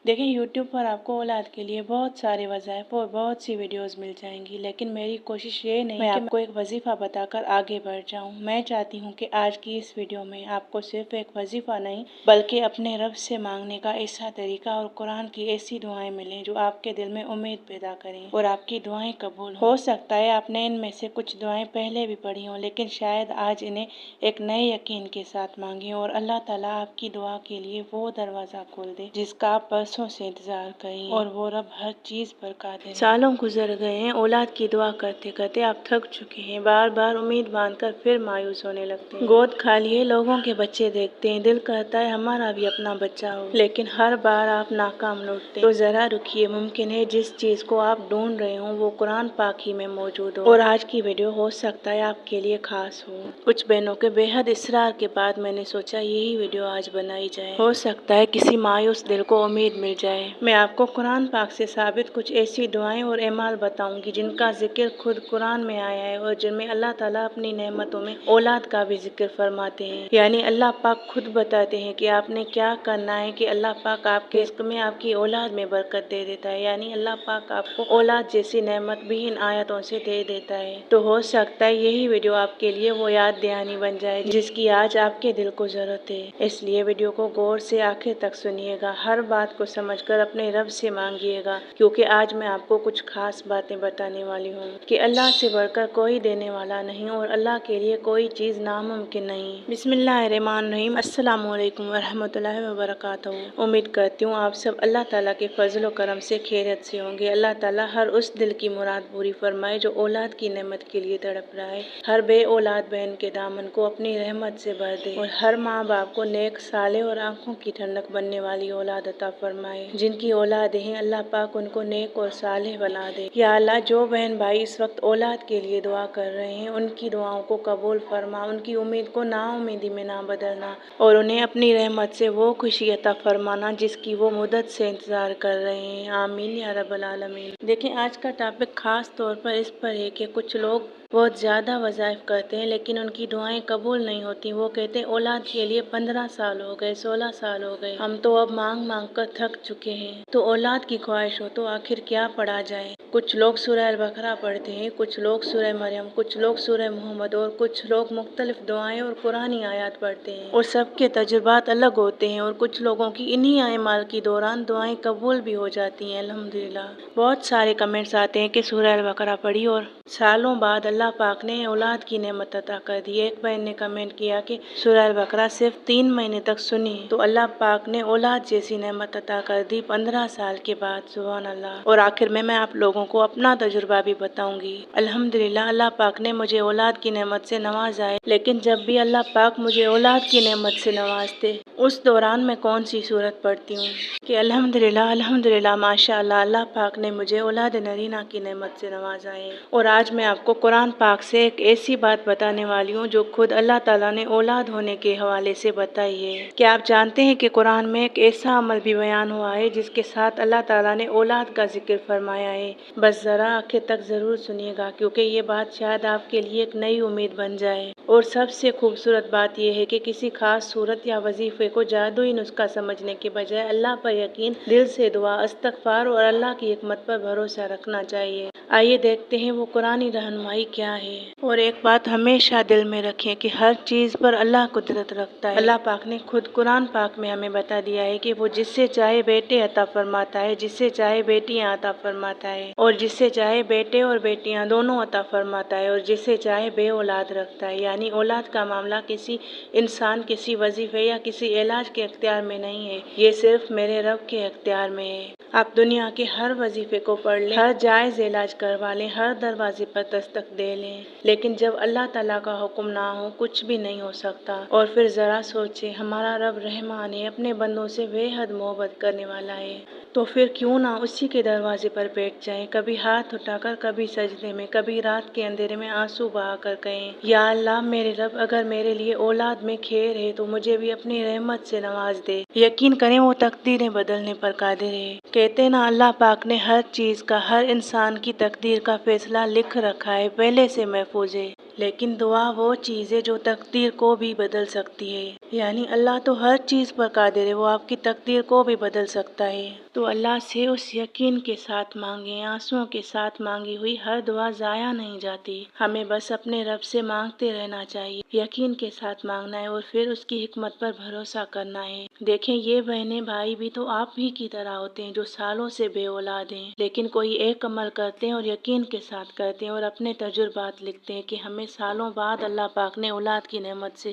देखें, यूट्यूब पर आपको औलाद के लिए बहुत सारे वज़ाइफ और बहुत सी वीडियोस मिल जाएंगी, लेकिन मेरी कोशिश ये नहीं कि मैं आपको एक वजीफ़ा बताकर आगे बढ़ जाऊं। मैं चाहती हूं कि आज की इस वीडियो में आपको सिर्फ एक वजीफ़ा नहीं बल्कि अपने रब से मांगने का ऐसा तरीका और कुरान की ऐसी दुआएं मिलें जो आपके दिल में उम्मीद पैदा करें और आपकी दुआएं कबूल हो सकता है आपने इनमें से कुछ दुआएं पहले भी पढ़ी हों, लेकिन शायद आज इन्हें एक नए यकीन के साथ मांगे और अल्लाह ताला आपकी दुआ के लिए वो दरवाज़ा खोल दे जिसका आप बरसों से इंतजार करें, और वो रब हर चीज पर कादिर है। सालों गुजर गए हैं औलाद की दुआ करते करते आप थक चुके हैं, बार बार उम्मीद बांधकर फिर मायूस होने लगते हैं। गोद खाली है, लोगों के बच्चे देखते हैं, दिल कहता है हमारा भी अपना बच्चा हो, लेकिन हर बार आप नाकाम लौटते हैं। तो जरा रुकिए, मुमकिन है जिस चीज को आप ढूंढ रहे हो वो कुरान पाक ही में मौजूद हो, और आज की वीडियो हो सकता है आपके लिए खास हो। कुछ बहनों के बेहद इसरार के बाद मैंने सोचा यही वीडियो आज बनाई जाए, हो सकता है किसी मायूस दिल को उम्मीद मिल जाए। मैं आपको कुरान पाक से साबित कुछ ऐसी दुआएं और एमाल बताऊंगी जिनका जिक्र खुद कुरान में आया है और जिनमें अल्लाह ताला अपनी नेमतों में औलाद का भी जिक्र फरमाते हैं। यानी अल्लाह पाक खुद बताते हैं कि आपने क्या करना है कि अल्लाह पाक आपके रिज़्क़ में, आपकी औलाद में बरकत दे देता है। यानी अल्लाह पाक आपको औलाद जैसी नेमत भी इन आयतों से दे देता है। तो हो सकता है यही वीडियो आपके लिए वो याद दहानी बन जाए जिसकी आज आपके दिल को जरूरत है। इसलिए वीडियो को गौर से आखिर तक सुनिएगा, हर बात को समझकर अपने रब से मांगिएगा, क्योंकि आज मैं आपको कुछ खास बातें बताने वाली हूँ कि अल्लाह से बढ़कर कोई देने वाला नहीं और अल्लाह के लिए कोई चीज़ नामुमकिन नहीं। बिस्मिल्लाहिर्रहमानिर्रहीम। अस्सलामु अलैकुम वरहमतुल्लाहि वबरकातुहू। उम्मीद करती हूँ आप सब अल्लाह ताला के फजल व करम से खैरियत से होंगे। अल्लाह ताला हर उस दिल की मुराद पूरी फरमाए जो औलाद की नेमत के लिए तड़प रहा है, हर बे औलाद बहन के दामन को अपनी रहमत से भर दे और हर माँ बाप को नेक, साले और आंखों की ठंडक बनने वाली औलाद अता फरमाए। जिनकी औलाद हैं अल्लाह पाक उनको नेक और सालेह बना दे। या अल्लाह, जो बहन भाई इस वक्त औलाद के लिए दुआ कर रहे हैं उनकी दुआओं को कबूल फरमा, उनकी उम्मीद को नाउम्मीदी में ना बदलना और उन्हें अपनी रहमत से वो खुशी अता फरमाना जिसकी वो मुद्दत से इंतजार कर रहे हैं। आमीन या रब्बल आलमीन। देखें, आज का टॉपिक खास तौर पर इस पर है कि कुछ लोग बहुत ज़्यादा वज़ाइफ करते हैं लेकिन उनकी दुआएं कबूल नहीं होती। वो कहते हैं औलाद के लिए 15 साल हो गए, 16 साल हो गए, हम तो अब मांग मांग कर थक चुके हैं। तो औलाद की ख्वाहिश हो तो आखिर क्या पढ़ा जाए? कुछ लोग सूरह अल बकरा पढ़ते हैं, कुछ लोग सूरह मरियम, कुछ लोग सूरह मोहम्मद और कुछ लोग मुख्तलिफ दुआएं और कुरानी आयत पढ़ते हैं, और सबके तजुर्बात अलग होते हैं। और कुछ लोगों की इन्हीं अमाल के दौरान दुआएं कबूल भी हो जाती हैं अल्हम्दुलिल्लाह। बहुत सारे कमेंट्स आते हैं कि सूरह अल बकरा पढ़ी और सालों बाद अल्लाह पाक ने औलाद की नेमत अता कर दी। एक बहन ने कमेंट किया कि सूरह अल बकरा सिर्फ 3 महीने तक सुनी तो अल्लाह पाक ने औलाद जैसी नेमत अता कर दी 15 साल के बाद। सुभान अल्लाह। और आखिर में मैं आप लोगों को अपना तजुर्बा भी बताऊंगी। अल्हम्दुलिल्लाह, अल्लाह पाक ने मुझे औलाद की नेमत से नवाजा है, लेकिन जब भी अल्लाह पाक मुझे औलाद की नेमत से नवाजते उस दौरान मैं कौन सी सूरत पढ़ती हूँ कि अल्हम्दुलिल्लाह अल्हम्दुलिल्लाह माशाअल्लाह, अल्लाह पाक ने मुझे औलाद नरीना की नेमत से नवाजा है। और आज मैं आपको कुरान पाक से एक ऐसी बात बताने वाली हूँ जो खुद अल्लाह ताला ने औलाद होने के हवाले से बताई है। क्या आप जानते हैं कि कुरान में एक ऐसा अमल भी बयान हुआ है जिसके साथ अल्लाह ताला ने औलाद का जिक्र फरमाया है? बस जरा आखिर तक जरूर सुनिएगा, क्योंकि ये बात शायद आपके लिए एक नई उम्मीद बन जाए। और सबसे खूबसूरत बात यह है कि किसी खास सूरत या वजीफे को जादुई नुस्खा समझने के बजाय अल्लाह पर यकीन, दिल से दुआ, इस्तगफार और अल्लाह की हिकमत पर भरोसा रखना चाहिए। आइए देखते हैं वो कुरानी रहनुमाई क्या है। और एक बात हमेशा दिल में रखें कि हर चीज पर अल्लाह कुदरत रखता है। अल्लाह पाक ने खुद कुरान पाक में हमें बता दिया है कि वो जिससे चाहे बेटे अता फरमाता है, जिससे चाहे बेटियां अता फरमाता है, और जिससे चाहे बेटे और बेटियां दोनों अता फरमाता है, और जिससे चाहे बे औलाद रखता है। यानी औलाद का मामला किसी इंसान, किसी वजीफे या किसी इलाज के अख्तियार में नहीं है, ये सिर्फ मेरे रब के अख्तियार में है। आप दुनिया के हर वजीफे को पढ़ लें, हर जायज इलाज करवा लें, हर दरवाजे पर दस्तक दे लें, लेकिन जब अल्लाह ताला का हुक्म ना हो कुछ भी नहीं हो सकता। और फिर जरा सोचें, हमारा रब रहमान है, अपने बंदों से बेहद मोहब्बत करने वाला है, तो फिर क्यों ना उसी के दरवाजे पर बैठ जाएं, कभी हाथ उठाकर, कभी सजदे में, कभी रात के अंधेरे में आंसू बहाकर कहें, या अल्लाह मेरे रब, अगर मेरे लिए औलाद में खैर है तो मुझे भी अपनी रहमत से नवाज दे। यकीन करें वो तकदीरें बदलने पर कादिर है। कहते ना, अल्लाह पाक ने हर चीज का, हर इंसान की तकदीर का फैसला लिख रखा है, पहले से महफूज है। लेकिन दुआ वो चीज है जो तकदीर को भी बदल सकती है। यानी अल्लाह तो हर चीज पर कादिर है, वो आपकी तकदीर को भी बदल सकता है। تو اللہ سے اس یقین کے ساتھ مانگیں، آنسوؤں کے ساتھ مانگی ہوئی ہر دعا ضائع نہیں جاتی۔ ہمیں بس اپنے رب سے مانگتے رہنا چاہیے، یقین کے ساتھ مانگنا ہے اور پھر اس کی حکمت پر بھروسہ کرنا ہے۔ دیکھیں، یہ بہنیں بھائی بھی تو آپ ہی کی طرح ہوتے ہیں جو سالوں سے بے اولاد ہیں، لیکن کوئی ایک عمل کرتے ہیں اور یقین کے ساتھ کرتے ہیں اور اپنے تجربات لکھتے ہیں کہ ہمیں سالوں بعد اللہ پاک نے اولاد کی نعمت سے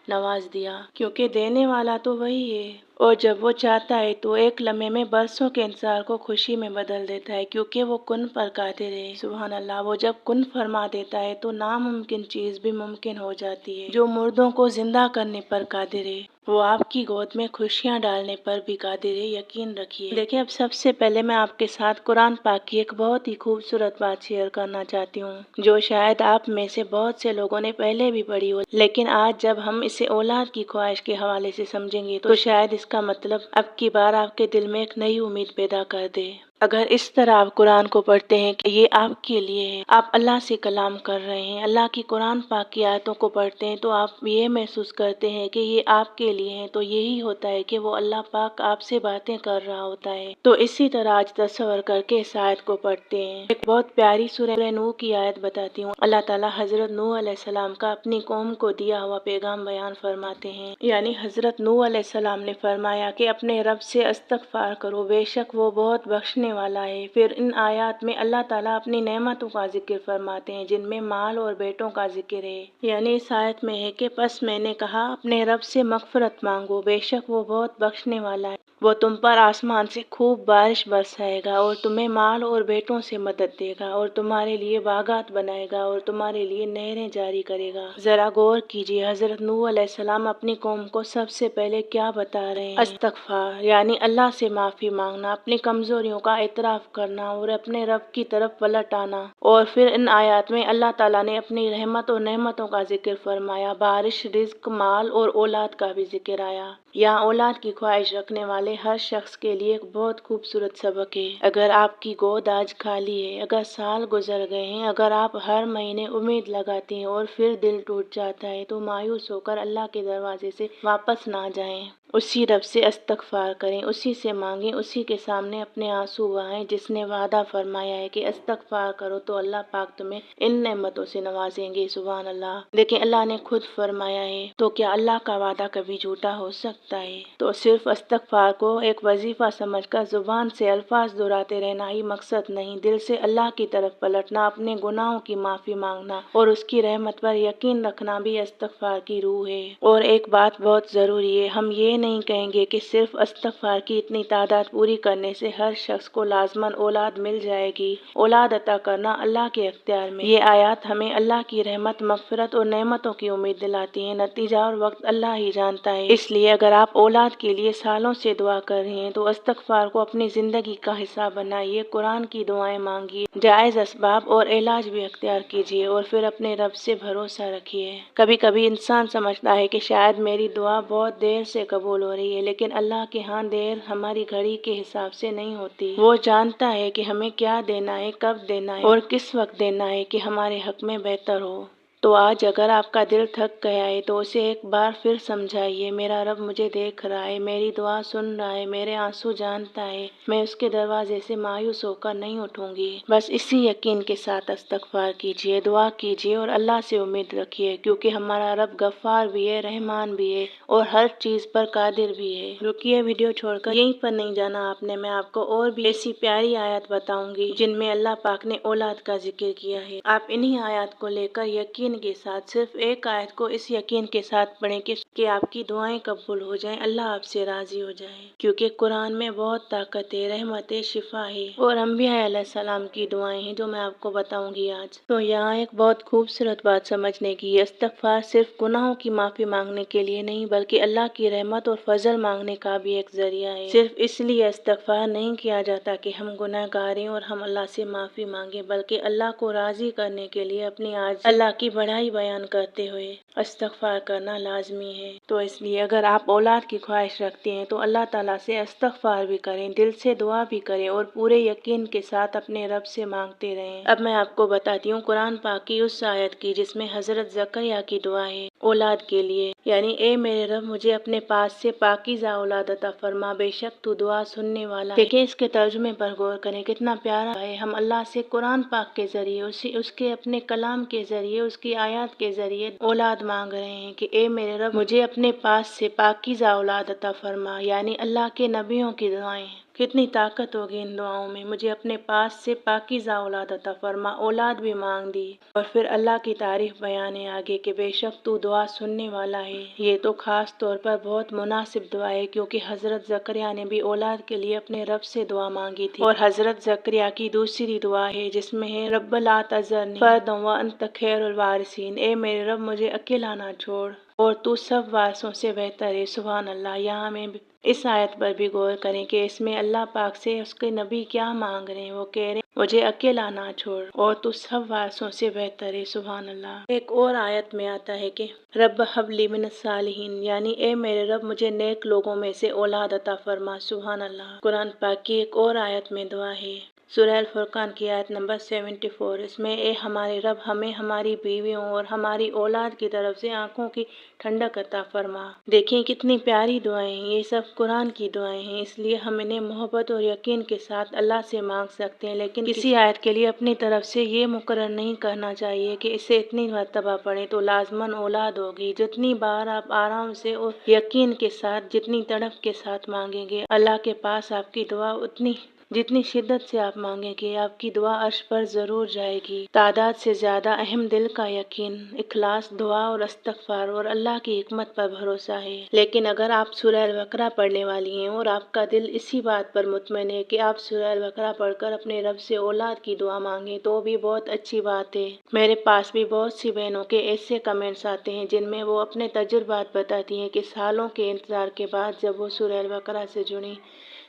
نواز دیا، کیونکہ دینے والا تو وہی ہے، اور جب وہ چاہتا ہے تو ایک لمحے میں برسوں کے انتظار کو خوشی میں بدل دیتا ہے، کیونکہ وہ کن پر قادر ہے۔ سبحان اللہ، وہ جب کن فرما دیتا ہے تو ناممکن چیز بھی ممکن ہو جاتی ہے۔ جو مردوں کو زندہ کرنے پر قادر ہے، وہ آپ کی گود میں خوشیاں ڈالنے پر بھی قادر ہے، یقین رکھیے۔ دیکھیں، اب سب سے پہلے میں آپ کے ساتھ قرآن پاک کی ایک بہت ہی خوبصورت بات شیئر کرنا چاہتی ہوں، جو شاید آپ میں سے بہت سے لوگوں نے پہلے بھی پڑھی ہو، لیکن آج جب ہم اسے اولاد کی خواہش کے حوالے سے سمجھیں گے تو شاید اس کا مطلب اب کی بار آپ کے دل میں ایک نئی امید پیدا کر دے۔ اگر اس طرح آپ قرآن کو پڑھتے ہیں کہ یہ آپ کے لیے ہے، آپ اللہ سے کلام کر رہے ہیں، اللہ کی قرآن پاک کی آیتوں کو پڑھتے ہیں، تو آپ یہ محسوس کرتے ہیں کہ یہ آپ کے لیے ہیں، تو یہی ہوتا ہے کہ وہ اللہ پاک آپ سے باتیں کر رہا ہوتا ہے۔ تو اسی طرح آج تصور کر کے اس آیت کو پڑھتے ہیں۔ ایک بہت پیاری سورہ نوح کی آیت بتاتی ہوں۔ اللہ تعالیٰ حضرت نوح علیہ السلام کا اپنی قوم کو دیا ہوا پیغام بیان فرماتے ہیں، یعنی حضرت نوح علیہ السلام نے فرمایا کہ اپنے رب سے استغفار کرو، بے شک وہ بہت بخشنے والا ہے۔ پھر ان آیات میں اللہ تعالیٰ اپنی نعمتوں کا ذکر فرماتے ہیں، جن میں مال اور بیٹوں کا ذکر ہے، یعنی اس آیت میں ہے کہ پس میں نے کہا اپنے رب سے مغفرت مانگو، بے شک وہ بہت بخشنے والا ہے، وہ تم پر آسمان سے خوب بارش برسائے گا اور تمہیں مال اور بیٹوں سے مدد دے گا اور تمہارے لیے باغات بنائے گا اور تمہارے لیے نہریں جاری کرے گا۔ ذرا غور کیجیے، حضرت نوح علیہ السلام اپنی قوم کو سب سے پہلے کیا بتا رہے ہیں؟ استغفار، یعنی اللہ سے معافی مانگنا، اپنی کمزوریوں کا اعتراف کرنا اور اپنے رب کی طرف پلٹ آنا۔ اور پھر ان آیات میں اللہ تعالیٰ نے اپنی رحمت اور نعمتوں کا ذکر فرمایا، بارش، رزق، مال اور اولاد کا بھی ذکر آیا۔ یہاں اولاد کی خواہش رکھنے والے ہر شخص کے لیے ایک بہت خوبصورت سبق ہے۔ اگر آپ کی گود آج خالی ہے، اگر سال گزر گئے ہیں، اگر آپ ہر مہینے امید لگاتے ہیں اور پھر دل ٹوٹ جاتا ہے، تو مایوس ہو کر اللہ کے دروازے سے واپس نہ جائیں۔ اسی رب سے استغفار کریں، اسی سے مانگیں، اسی کے سامنے اپنے آنسو بہائیں، جس نے وعدہ فرمایا ہے کہ استغفار کرو تو اللہ پاک تمہیں ان نعمتوں سے نوازیں گے۔ سبحان اللہ، لیکن اللہ نے خود فرمایا ہے، تو کیا اللہ کا وعدہ کبھی جھوٹا ہو سکتا ہے؟ تو صرف استغفار کو ایک وظیفہ سمجھ کر زبان سے الفاظ دہراتے رہنا ہی مقصد نہیں، دل سے اللہ کی طرف پلٹنا، اپنے گناہوں کی معافی مانگنا اور اس کی رحمت پر یقین رکھنا بھی استغفار کی روح ہے۔ اور ایک بات بہت ضروری ہے، ہم یہ نہیں کہیں گے کہ صرف استغفار کی اتنی تعداد پوری کرنے سے ہر شخص کو لازماً اولاد مل جائے گی۔ اولاد عطا کرنا اللہ کے اختیار میں۔ یہ آیات ہمیں اللہ کی رحمت، مغفرت اور نعمتوں کی امید دلاتی ہیں، نتیجہ اور وقت اللہ ہی جانتا ہے۔ اس لیے اگر آپ اولاد کے لیے سالوں سے دعا کر رہے ہیں تو استغفار کو اپنی زندگی کا حصہ بنائیے، قرآن کی دعائیں مانگیے، جائز اسباب اور علاج بھی اختیار کیجیے اور پھر اپنے رب سے بھروسہ رکھیے۔ کبھی کبھی انسان سمجھتا ہے کہ شاید میری دعا بہت دیر سے قبول ہو رہی ہے، لیکن اللہ کے ہاں دیر ہماری گھڑی کے حساب سے نہیں ہوتی۔ وہ جانتا ہے کہ ہمیں کیا دینا ہے، کب دینا ہے اور کس وقت دینا ہے کہ ہمارے حق میں بہتر ہو۔ تو آج اگر آپ کا دل تھک گیا ہے تو اسے ایک بار پھر سمجھائیے، میرا رب مجھے دیکھ رہا ہے، میری دعا سن رہا ہے، میرے آنسو جانتا ہے، میں اس کے دروازے سے مایوس ہو کر نہیں اٹھوں گی۔ بس اسی یقین کے ساتھ استغفار کیجیے، دعا کیجیے اور اللہ سے امید رکھیے، کیونکہ ہمارا رب غفار بھی ہے، رحمان بھی ہے اور ہر چیز پر قادر بھی ہے۔ رکیے، ویڈیو چھوڑ کر یہیں پر نہیں جانا آپ نے، میں آپ کو اور بھی ایسی پیاری آیات بتاؤں گی جن میں اللہ پاک نے اولاد کا ذکر کیا ہے۔ آپ انہی آیات کو لے کر یقین کے ساتھ صرف ایک آیت کو اس یقین کے ساتھ پڑھیں کہ آپ کی دعائیں قبول ہو جائیں، اللہ آپ سے راضی ہو جائے، کیونکہ قرآن میں بہت طاقت ہے، رحمت ہے، شفا ہے اور انبیاء علیہ السلام کی دعائیں ہیں جو میں آپ کو بتاؤں گی آج۔ تو یہاں ایک بہت خوبصورت بات سمجھنے کی ہے، استغفار صرف گناہوں کی معافی مانگنے کے لیے نہیں بلکہ اللہ کی رحمت اور فضل مانگنے کا بھی ایک ذریعہ ہے۔ صرف اس لیے استغفار نہیں کیا جاتا کہ ہم گناہ گار ہیں اور ہم اللہ سے معافی مانگیں، بلکہ اللہ کو راضی کرنے کے لیے اپنی عاجزی، اللہ کی بڑائی بیان کرتے ہوئے استغفار کرنا لازمی ہے۔ تو اس لیے اگر آپ اولاد کی خواہش رکھتے ہیں تو اللہ تعالیٰ سے استغفار بھی کریں، دل سے دعا بھی کریں اور پورے یقین کے ساتھ اپنے رب سے مانگتے رہیں۔ اب میں آپ کو بتاتی ہوں قرآن پاک کی اس آیت کی جس میں حضرت زکریا کی دعا ہے۔ औलाद के लिए, यानी ए मेरे रब मुझे अपने पास से पाकीज़ा औलाद अता फरमा, बेशक तू दुआ सुनने वाला है। देखिए इसके तर्जुमे पर गौर करें, कितना प्यारा है। हम अल्लाह से कुरान पाक के जरिए, उसके अपने कलाम के जरिए, उसकी आयत के जरिए औलाद मांग रहे हैं कि ए मेरे रब मुझे अपने पास से पाकीज़ा औलाद अता फरमा, यानी अल्लाह के नबियों की दुआएं। कितनी ताकत होगी इन दुआओं में। मुझे अपने पास से पाकीज़ा औलाद अता फरमा, औलाद भी मांग दी। और फिर अल्लाह की तारीफ बयान है आगे कि बेशक तू दुआ सुनने वाला है। ये तो खास तौर पर बहुत मुनासिब दुआ है, क्योंकि हजरत ज़करिया ने भी औलाद के लिए अपने रब से दुआ मांगी थी। और हजरत ज़करिया की दूसरी दुआ है जिसमें है रब्ब ला तज़रनी फर्दन व अंत खैरुल वारिसीन, ए मेरे रब मुझे अकेला ना छोड़ और तू सब वारसों से बेहतर है। सुभान अल्लाह। यहाँ में इस आयत पर भी गौर करें कि इसमें अल्लाह पाक से उसके नबी क्या मांग रहे हैं। वो कह रहे हैं मुझे अकेला ना छोड़ और तू सब वारसों से बेहतर है। सुभान अल्लाह। एक और आयत में आता है कि रब हबली मिनस सालिहीन, यानी ए मेरे रब मुझे नेक लोगों में से औलाद अता फरमा। सुभान अल्लाह। कुरान पाक की एक और आयत में दुआ है, सूरह अल फुरकान की आयत नंबर 74। इसमें ए हमारे रब हमें हमारी बीवियों और हमारी औलाद की तरफ से आंखों की ठंडक अता फरमा। देखिए कितनी प्यारी दुआएं हैं। ये सब कुरान की दुआएं हैं, इसलिए हम इन्हें मोहब्बत और यकीन के साथ अल्लाह से मांग सकते हैं। लेकिन किसी आयत के लिए अपनी तरफ से ये मुकर्रर नहीं करना चाहिए कि इसे इतनी मरतबा पढ़ें तो लाजमन औलाद होगी। जितनी बार आप आराम से और यकीन के साथ, जितनी तड़प के साथ मांगेंगे अल्लाह के पास, आपकी दुआ उतनी जितनी शिद्दत से आप मांगेंगे आपकी दुआ अर्श पर जरूर जाएगी। तादाद से ज्यादा अहम दिल का यकीन, इखलास, दुआ और इस्तग़फ़ार और अल्लाह की हिकमत पर भरोसा है। लेकिन अगर आप सूरह अल बकरा पढ़ने वाली हैं और आपका दिल इसी बात पर मुतमईन है कि आप सूरह अल बकरा पढ़कर अपने रब से औलाद की दुआ मांगे तो भी बहुत अच्छी बात है। मेरे पास भी बहुत सी बहनों के ऐसे कमेंट्स आते हैं जिनमें वो अपने तजुर्बात बताती हैं कि सालों के इंतजार के बाद जब वो सूरह अल बकरा से जुड़ी,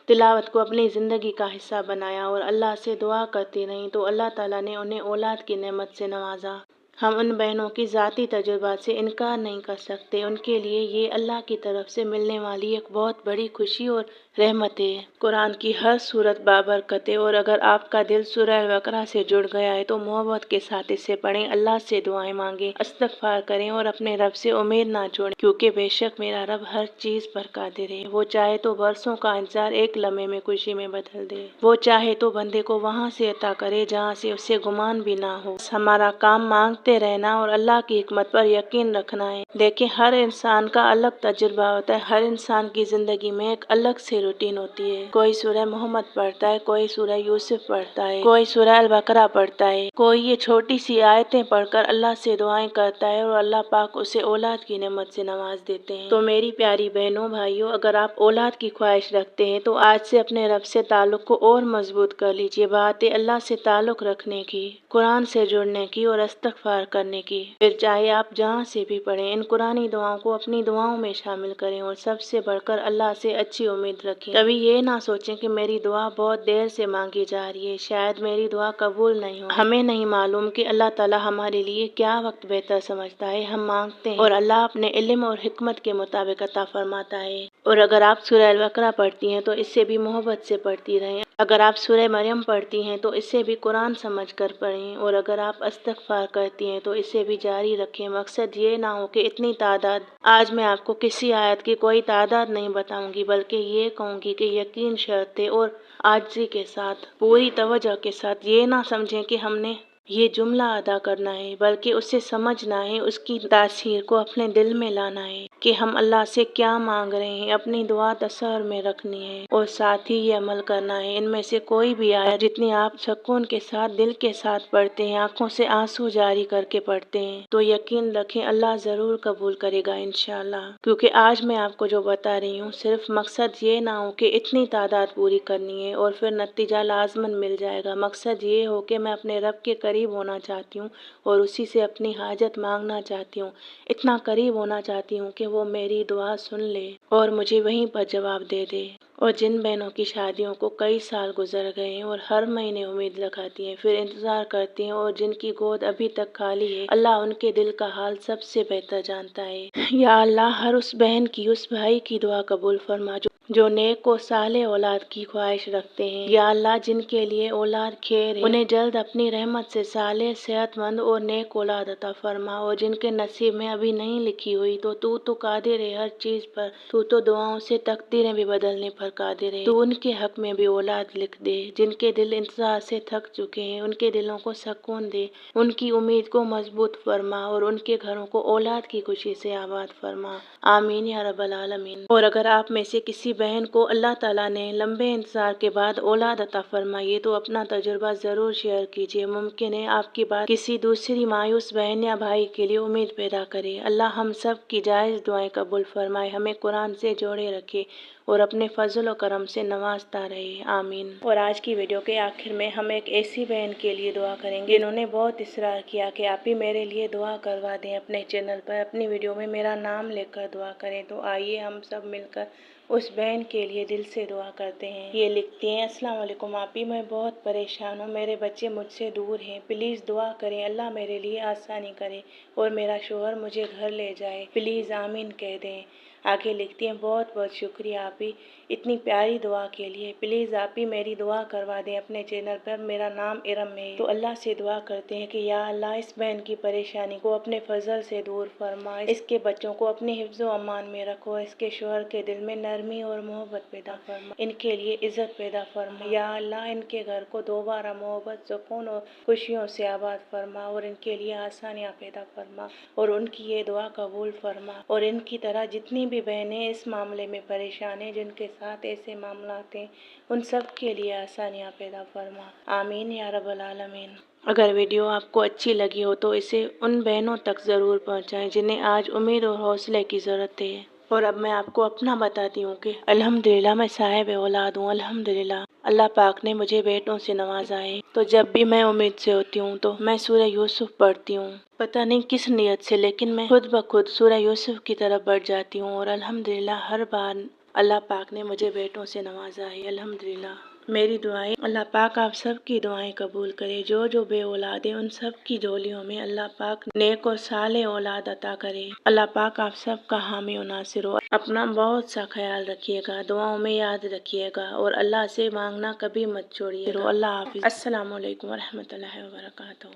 तिलावत को अपनी ज़िंदगी का हिस्सा बनाया और अल्लाह से दुआ करती रहीं तो अल्लाह ताला ने उन्हें औलाद की नेमत से नवाजा। हम उन बहनों की ज़ाती तजुर्बात से इनकार नहीं कर सकते। उनके लिए ये अल्लाह की तरफ से मिलने वाली एक बहुत बड़ी खुशी और रहमत है। कुरान की हर सूरत बाबरकत है और अगर आपका दिल सूरह अल बकरा से जुड़ गया है तो मोहब्बत के साथ इसे पढ़ें, अल्लाह से दुआएं मांगें, इस्तग़फ़ार करें और अपने रब से उम्मीद ना छोड़ें, क्योंकि बेशक मेरा रब हर चीज़ पर कादिर है। वो चाहे तो बरसों का इंतजार एक लम्हे में खुशी में बदल दे। वो चाहे तो बंदे को वहाँ से अता करे जहाँ से उसे गुमान भी ना हो। हमारा काम मांगते रहना और अल्लाह की हिकमत पर यकीन रखना है। देखिए हर इंसान का अलग तजुर्बा होता है। हर इंसान की जिंदगी में एक अलग से रूटीन होती है। कोई सूरह मोहम्मद पढ़ता है, कोई सूरह यूसुफ पढ़ता है, कोई सूरह अल बकरा पढ़ता है, कोई ये छोटी सी आयतें पढ़कर अल्लाह से दुआएं करता है और अल्लाह पाक उसे औलाद की नेमत से नवाज देते हैं। तो मेरी प्यारी बहनों भाइयों, अगर आप औलाद की ख्वाहिश रखते हैं तो आज से अपने रब से ताल्लुक को और मजबूत कर लीजिए। बात है अल्लाह से ताल्लुक रखने की, कुरान से जुड़ने की और इस्तग़फ़ार करने की। फिर चाहे आप जहाँ से भी पढ़ें, इन कुरानी दुआओं को अपनी दुआओं में शामिल करें और सबसे बढ़कर अल्लाह से अच्छी उम्मीद रखें। कभी ये ना सोचें कि मेरी दुआ बहुत देर से मांगी जा रही है, शायद मेरी दुआ कबूल नहीं हो। हमें नहीं मालूम कि अल्लाह ताला हमारे लिए क्या वक्त बेहतर समझता है। हम मांगते हैं और अल्लाह अपने इल्म और हिकमत के मुताबिक अता फरमाता है। और अगर आप सूरह अल बकरा पढ़ती हैं तो इससे भी मोहब्बत से पढ़ती रहें। अगर आप सूरह मरियम पढ़ती हैं तो इसे भी कुरान समझ कर पढ़ें। और अगर आप इस्तग़फ़ार करती हैं तो इसे भी जारी रखें। मकसद ये ना हो कि इतनी तादाद, आज मैं आपको किसी आयत की कोई तादाद नहीं बताऊंगी, बल्कि ये कहूँगी कि यकीन शर्त है और आजिज़ी के साथ, पूरी तवज्जो के साथ। ये ना समझें कि हमने ये जुमला अदा करना है, बल्कि उसे समझना है, उसकी तासीर को अपने दिल में लाना है कि हम अल्लाह से क्या मांग रहे हैं। अपनी दुआ तसव्वुर में रखनी है और साथ ही ये अमल करना है। इनमें से कोई भी आयत जितनी आप सुकून के साथ, दिल के साथ पढ़ते हैं, आंखों से आंसू जारी करके पढ़ते हैं, तो यकीन रखें अल्लाह जरूर कबूल करेगा इंशाअल्लाह। क्योंकि आज मैं आपको जो बता रही हूँ, सिर्फ मकसद ये ना हो कि इतनी तादाद पूरी करनी है और फिर नतीजा लाजमन मिल जाएगा। मकसद ये हो कि मैं अपने रब के करीब होना चाहती हूँ और उसी से अपनी हाजत मांगना चाहती हूँ। इतना करीब होना चाहती हूँ कि वो मेरी दुआ सुन ले और मुझे वहीं पर जवाब दे दे। और जिन बहनों की शादियों को कई साल गुजर गए हैं और हर महीने उम्मीद लगाती हैं, फिर इंतजार करती हैं और जिनकी गोद अभी तक खाली है, अल्लाह उनके दिल का हाल सबसे बेहतर जानता है। या अल्लाह हर उस बहन की, उस भाई की दुआ कबूल फरमा جو نیک و صالح اولاد کی خواہش رکھتے ہیں۔ یا اللہ جن کے لیے اولاد کھیر ہے انہیں جلد اپنی رحمت سے صالح، صحت مند اور نیک اولاد عطا فرما، اور جن کے نصیب میں ابھی نہیں لکھی ہوئی تو قادر ہے ہر چیز پر، تو دعاؤں سے تقدیریں بھی بدلنے پر قادر ہے، تو ان کے حق میں بھی اولاد لکھ دے۔ جن کے دل انتظار سے تھک چکے ہیں ان کے دلوں کو سکون دے، ان کی امید کو مضبوط فرما، اور ان کے گھروں کو اولاد کی خوشی سے آباد فرما، آمین یا رب العالمین۔ اور اگر آپ میں سے کسی بہن کو اللہ تعالیٰ نے لمبے انتظار کے بعد اولاد عطا فرمائی ہے تو اپنا تجربہ ضرور شیئر کیجیے، ممکن ہے آپ کی بات کسی دوسری مایوس بہن یا بھائی کے لیے امید پیدا کرے۔ اللہ ہم سب کی جائز دعائیں قبول فرمائے، ہمیں قرآن سے جوڑے رکھے اور اپنے فضل و کرم سے نوازتا رہے، آمین۔ اور آج کی ویڈیو کے آخر میں ہم ایک ایسی بہن کے لیے دعا کریں گے جنہوں نے بہت اصرار کیا کہ آپ ہی میرے لیے دعا کروا دیں، اپنے چینل پر اپنی ویڈیو میں میرا نام لے کر دعا کریں، تو آئیے ہم سب مل کر اس بہن کے لیے دل سے دعا کرتے ہیں۔ یہ لکھتی ہیں، السلام علیکم آپی، میں بہت پریشان ہوں، میرے بچے مجھ سے دور ہیں، پلیز دعا کریں اللہ میرے لیے آسانی کرے اور میرا شوہر مجھے گھر لے جائے، پلیز آمین کہہ دیں۔ آگے لکھتی ہیں، بہت بہت شکریہ آپی اتنی پیاری دعا کے لیے، پلیز آپی میری دعا کروا دیں، اپنے چینل پر میرا نام ارم ہے، تو اللہ سے دعا کرتے ہیں کہ یا اللہ اس بہن کی پریشانی کو اپنے فضل سے دور فرما، اس کے بچوں کو اپنے حفظ و امان میں رکھو، اس کے شوہر کے دل میں نرمی اور محبت پیدا فرما، ان کے لیے عزت پیدا فرما، یا اللہ ان کے گھر کو دوبارہ محبت، سکون اور خوشیوں سے آباد فرما، اور ان کے لیے آسانیاں پیدا فرما، اور ان کی یہ دعا قبول فرما، اور ان کی طرح جتنی بھی بہنیں اس معاملے میں پریشان ہیں، جن کے ساتھ ایسے معاملات ہیں، ان سب کے لیے آسانیاں پیدا فرما، آمین یا رب العالمین۔ اگر ویڈیو آپ کو اچھی لگی ہو تو اسے ان بہنوں تک ضرور پہنچائیں جنہیں آج امید اور حوصلے کی ضرورت ہے۔ اور اب میں آپ کو اپنا بتاتی ہوں کہ الحمدللہ میں صاحب اولاد ہوں، الحمدللہ اللہ پاک نے مجھے بیٹوں سے نوازا ہے، تو جب بھی میں امید سے ہوتی ہوں تو میں سورہ یوسف پڑھتی ہوں، پتہ نہیں کس نیت سے، لیکن میں خود بخود سورہ یوسف کی طرف بڑھ جاتی ہوں، اور الحمدللہ ہر بار اللہ پاک نے مجھے بیٹوں سے نوازا ہے، الحمدللہ۔ میری دعائیں اللہ پاک آپ سب کی دعائیں قبول کرے، جو بے اولاد ہیں ان سب کی جھولیوں میں اللہ پاک نیک اور صالح اولاد عطا کرے، اللہ پاک آپ سب کا حامی و ناصر ہو۔ اپنا بہت سا خیال رکھیے گا، دعاؤں میں یاد رکھیے گا، اور اللہ سے مانگنا کبھی مت چھوڑیے گا۔ اللہ حافظ، السلام علیکم ورحمۃ اللہ وبرکاتہ۔